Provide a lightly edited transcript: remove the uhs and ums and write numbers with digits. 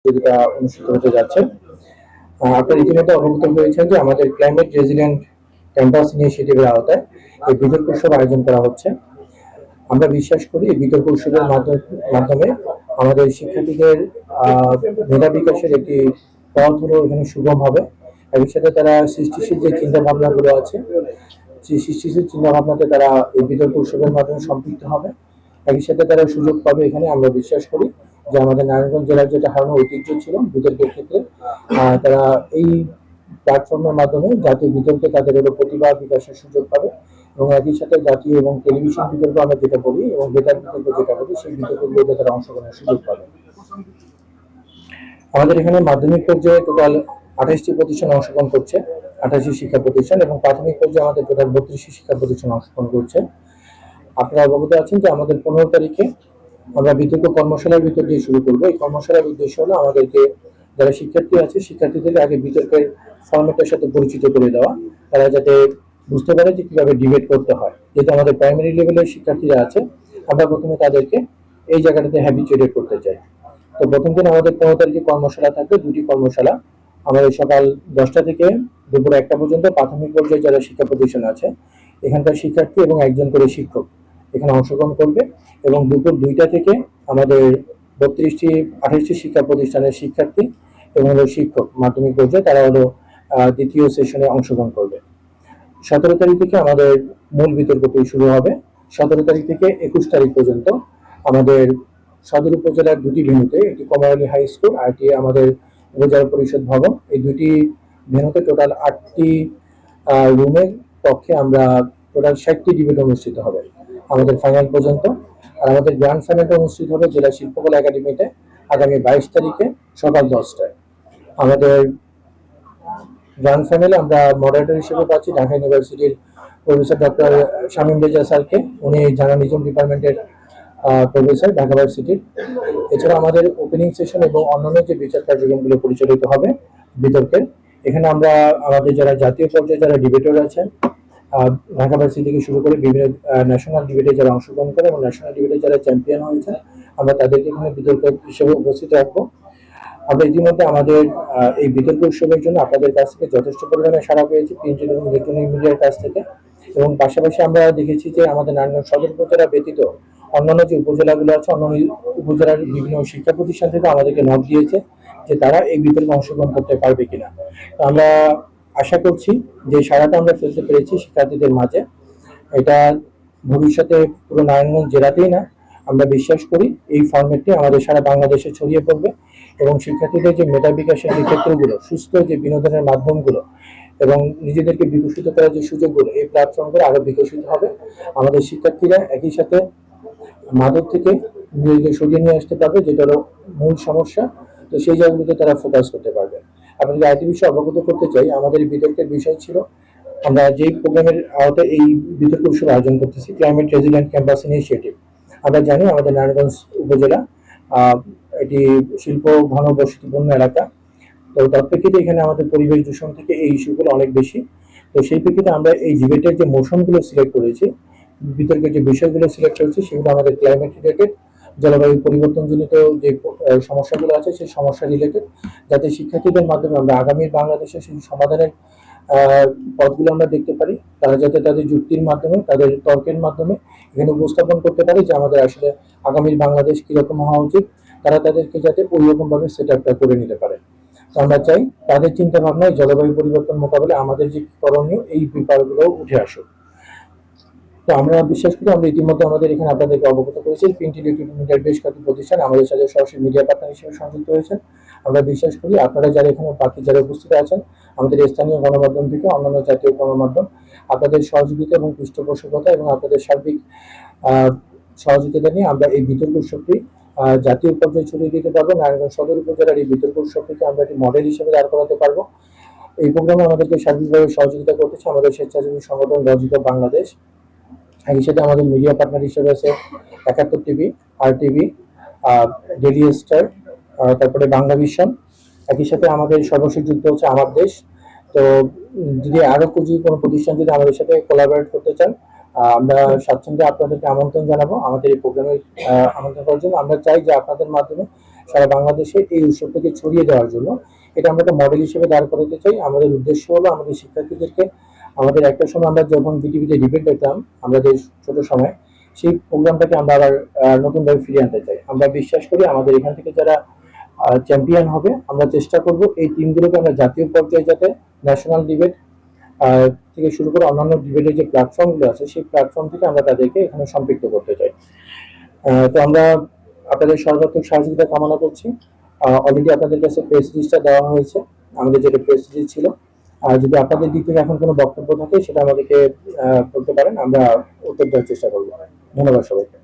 প্রতিযোগিতা অনুষ্ঠিত হতে যাচ্ছে। আপনারা ইতিমধ্যে অবগত হয়েছেন যে আমাদের ক্লাইমেট রেজিলিয়েন্ট ক্যাম্পাস ইনিশিয়েটিভের আওতায় এই বিতর্ক উৎসব আয়োজন করা হচ্ছে। আমরা বিশ্বাস করি এই বিতর্ক উৎসবের মাধ্যমে আমাদের শিক্ষার্থীদের মেধা বিকাশের একটি পথ হলো এখানে সুগম হবে। একই সাথে তারা সৃষ্টিশীল যে চিন্তা ভাবনাগুলো আছে সেই সৃষ্টিশীল চিন্তা ভাবনাতে তারা এই বিতর্ক উৎসবের মাধ্যমে সম্পৃক্ত হবে। একই সাথে তারা সুযোগ পাবে। এখানে আমরা বিশ্বাস করি যে আমাদের নারায়ণগঞ্জ জেলার যেটা হারানো ঐতিহ্য ছিল বিতর্কের ক্ষেত্রে, তারা এই প্ল্যাটফর্মের মাধ্যমে জাতীয় বিতর্কে তাদের হলো প্রতিভা বিকাশের সুযোগ পাবে এবং একই সাথে জাতীয় এবং টেলিভিশন বিতর্ক আমরা যেটা বলি এবং বেতার বিতর্ক যেটা বলি সেই বিতর্কগুলোতে তারা অংশগ্রহণের সুযোগ পাবে। আমাদের এখানে মাধ্যমিক পর্যায়ে টোটাল 28টি প্রতিষ্ঠান অংশগ্রহণ করছে, 28টি শিক্ষা প্রতিষ্ঠান, এবং প্রাথমিক পর্যায়ে আমাদের টোটাল 32টি শিক্ষা প্রতিষ্ঠান অংশগ্রহণ করছে। আপনারা অবগত আছেন যে আমাদের 15 তারিখে আমরা বিতর্ক কর্মশালার ভিতর দিয়ে শুরু করবো। এই কর্মশালার উদ্দেশ্য হলো আমাদেরকে যারা শিক্ষার্থী আছে শিক্ষার্থীদের আগে বিতর্কের ফরম্যাটের সাথে পরিচিত করে দেওয়া, তারা যাতে বুঝতে পারে যে কিভাবে ডিবেট করতে হয়। যেহেতু আমাদের প্রাইমারি লেভেলের শিক্ষার্থীরা আছে, আমরা প্রথমে তাদেরকে এই জায়গাটাতে হ্যাবিচুয়েটেড করতে চাই। তো প্রথম দিন আমাদের 15 তারিখে কর্মশালা থাকবে, দুটি কর্মশালা। আমাদের সকাল 10টা থেকে দুপুর 1টা পর্যন্ত প্রাথমিক পর্যায়ে যারা শিক্ষা প্রতিষ্ঠান আছে এখানকার শিক্ষার্থী এবং একজন করে শিক্ষক এখানে অংশগ্রহণ করবে, এবং দুপুর 2টা থেকে আমাদের 28টি শিক্ষা প্রতিষ্ঠানের শিক্ষার্থী এবং হলো শিক্ষক মাধ্যমিক পর্যায়ে তারা হলো দ্বিতীয় সেশনে অংশগ্রহণ করবে। 17 তারিখ থেকে আমাদের মূল বিতর্কটি শুরু হবে। 17 তারিখ থেকে 21 তারিখ পর্যন্ত আমাদের সদর উপজেলার দুটি ভেন্যুতে, একটি কমলালী হাই স্কুল আর একটি আমাদের উপজেলা পরিষদ ভবন, এই দুটি ভেন্যুতে টোটাল 8টি রুমের পক্ষে আমরা টোটাল 60টি ডিবেট অনুষ্ঠিত হবে আমাদের ফাইনাল পর্যন্ত। আর আমাদের গ্র্যান্ড ফাইনালটা অনুষ্ঠিত হবে জেলা শিল্পকলা একাডেমিতে আগামী 22 তারিখে সকাল 10টায়। আমাদের গ্র্যান্ড ফাইনালে আমরা মডারেটর হিসেবে পাচ্ছি ঢাকা ইউনিভার্সিটির প্রফেসর ডক্টর শামীম রেজা স্যারকে, উনি জার্নালিজম ডিপার্টমেন্টের প্রফেসর ঢাকা ইউনিভার্সিটির। এছাড়া আমাদের ওপেনিং সেশন এবং অন্যান্য যে বিচার কার্যক্রমগুলো পরিচালিত হবে বিতর্কের, এখানে আমরা আমাদের যারা জাতীয় পর্যায়ে যারা ডিবেটর আছেন ঢাকা ইউনিভার্সিটি থেকে শুরু করে বিভিন্ন ন্যাশনাল ডিবেটে যারা অংশগ্রহণ করে এবং ন্যাশনাল ডিবেটে যারা চ্যাম্পিয়ন হয়েছে আমরা তাদেরকে এখানে বিতর্ক হিসেবে উপস্থিত রাখবো। আমরা ইতিমধ্যে আমাদের এই বিতর্ক উৎসবের জন্য আপনাদের কাছ থেকে যথেষ্ট পরিমাণে সাড়া পেয়েছি প্রিন্ট এবং ইলেকট্রনিক মিডিয়ার কাছ থেকে, এবং পাশাপাশি আমরা দেখেছি যে আমাদের নারায়ণগঞ্জ সদর উপজেলা ব্যতীত অন্যান্য যে উপজেলাগুলো আছে অন্যান্য উপজেলার বিভিন্ন শিক্ষা প্রতিষ্ঠান থেকে আমাদেরকে নক দিয়েছে যে তারা এই বিতর্কে অংশগ্রহণ করতে পারবে কিনা। তো আমরা আশা করছি যে সারাটা আমরা ফেলতে পেরেছি শিক্ষার্থীদের মাঝে। এটা ভবিষ্যতে পুরো নারায়ণগঞ্জ জেলাতেই না, আমরা বিশ্বাস করি এই ফরম্যাটটি আমাদের সারা বাংলাদেশে ছড়িয়ে পড়বে এবং শিক্ষার্থীদের যে মেধা বিকাশের যে ক্ষেত্রগুলো, সুস্থ যে বিনোদনের মাধ্যমগুলো এবং নিজেদেরকে বিকশিত করার যে সুযোগগুলো, এই প্ল্যাটফর্মগুলো আরো বিকশিত হবে। আমাদের শিক্ষার্থীরা একই সাথে মাদক থেকে নিজেকে সরিয়ে নিয়ে আসতে পারবে, যেটা হলো মূল সমস্যা। তো সেই জায়গাগুলোতে তারা ফোকাস করতে পারবে। আপনাদের আরেকটি বিষয় অবগত করতে চাই, আমাদের এই বিতর্কের বিষয় ছিল আমরা যেই প্রোগ্রামের আওতায় এই বিতর্ক উৎসব আয়োজন করতেছি ক্লাইমেট রেজিলিয়েন্ট ক্যাম্পাস ইনিশিয়েটিভ। আমরা জানি আমাদের নারায়ণগঞ্জ উপজেলা এটি শিল্প ঘন বসতিপূর্ণ এলাকা। তো তার প্রেক্ষিতে এখানে আমাদের পরিবেশ দূষণ থেকে এই ইস্যুগুলো অনেক বেশি। তো সেই প্রেক্ষিতে আমরা এই ডিবেটের যে মোশনগুলো সিলেক্ট করেছি, বিতর্কের যে বিষয়গুলো সিলেক্ট করেছি সেগুলো আমাদের ক্লাইমেট রিলেটেড, জলবায়ু পরিবর্তনজনিত যে সমস্যাগুলো আছে সেই সমস্যা রিলেটেড, যাতে শিক্ষার্থীদের মাধ্যমে আমরা আগামীর বাংলাদেশে সেই সমাধানের পথগুলো আমরা দেখতে পারি। তারা যাতে তাদের যুক্তির মাধ্যমে তাদের তর্কের মাধ্যমে এখানে উপস্থাপন করতে পারে যে আমাদের আসলে আগামীর বাংলাদেশ কিরকম হওয়া উচিত, তারা তাদেরকে যাতে ওই রকম ভাবে সেট আপটা করে নিতে পারে। তো আমরা চাই তাদের চিন্তা ভাবনায় জলবায়ু পরিবর্তন মোকাবেলায় আমাদের যে করণীয় এই ব্যাপারগুলো উঠে আসুক। তো আমরা বিশ্বাস করি আমরা ইতিমধ্যে আমাদের এখানে আপনাদেরকে অবগত করেছি প্রিন্ট ইলেকট্রনিক মিডিয়ার বেশ কয়েকটি প্রতিষ্ঠান আমাদের সাথে সরাসরি মিডিয়া পার্টনার হিসেবে সংযুক্ত হয়েছেন। আমরা বিশ্বাস করি আপনারা যারা এখানে বাকি যারা উপস্থিত আছেন আমাদের স্থানীয় গণমাধ্যম থেকে অন্যান্য জাতীয় গণমাধ্যম, আপনাদের সহযোগিতা এবং পৃষ্ঠপোষকতা এবং আপনাদের সার্বিক সহযোগিতা নিয়ে আমরা এই বিতর্ক উৎসবটি জাতীয় পর্যায়ে ছড়িয়ে দিতে পারবো। নারায়ণগঞ্জ সদর উপজেলার এই বিতর্ক উৎসবটিকে আমরা একটি মডেল হিসেবে দাঁড় করাতে পারবো। এই প্রোগ্রামে আমাদেরকে সার্বিকভাবে সহযোগিতা করতেছে আমাদের স্বেচ্ছাসেবী সংগঠন লজিক অফ বাংলাদেশ। একই সাথে আমাদের মিডিয়া পার্টনার হিসেবে আছে 71 টিভি, আর টিভি, ডেইলি স্টার, তারপরে বাংলা ভিশন। একই সাথে আমাদের সর্বশেষ যুক্ত হচ্ছে আমার দেশ। তো যদি আরো কোনো প্রতিষ্ঠান যদি আমাদের সাথে কোলাবরেট করতে চান, আমরা স্বাচ্ছন্দ্যে আপনাদেরকে আমন্ত্রণ জানাবো আমাদের এই প্রোগ্রামে আমন্ত্রণ করার জন্য। আমরা চাই যে আপনাদের মাধ্যমে সারা বাংলাদেশে এই উৎসবটাকে ছড়িয়ে দেওয়ার জন্য। এটা আমরা একটা মডেল হিসেবে দাঁড় করাতে চাই। আমাদের উদ্দেশ্য হলো আমাদের শিক্ষার্থীদেরকে, আমাদের একটা সময় আমরা যখন বিটিভিতে ডিবেট দেখতাম আমাদের ছোট সময়, সেই প্রোগ্রামটাকে আমরা আবার নতুনভাবে ফিরিয়ে আনতে চাই। আমরা বিশ্বাস করি আমাদের এখান থেকে যারা চ্যাম্পিয়ন হবে, আমরা চেষ্টা করব এই টিমগুলোকে আমরা জাতীয় পর্যায়ে যাতে ন্যাশনাল ডিবেট থেকে শুরু করে অন্যান্য ডিবেটের যে প্ল্যাটফর্মগুলো আছে সেই প্ল্যাটফর্ম থেকে আমরা তাদেরকে এখানে সম্পৃক্ত করতে চাই। তো আমরা আপনাদের সর্বাত্মক সহযোগিতা কামনা করছি। অলরেডি আপনাদের কাছে প্রেস রিলিজটা দেওয়া হয়েছে, আমাদের যেটা প্রেস রিলিজ ছিল। আর যদি আপনাদের দিক থেকে এখন কোনো বক্তব্য থাকে সেটা আমাদেরকে বলতে পারেন, আমরা উত্তর দেওয়ার চেষ্টা করবো। ধন্যবাদ সবাইকে।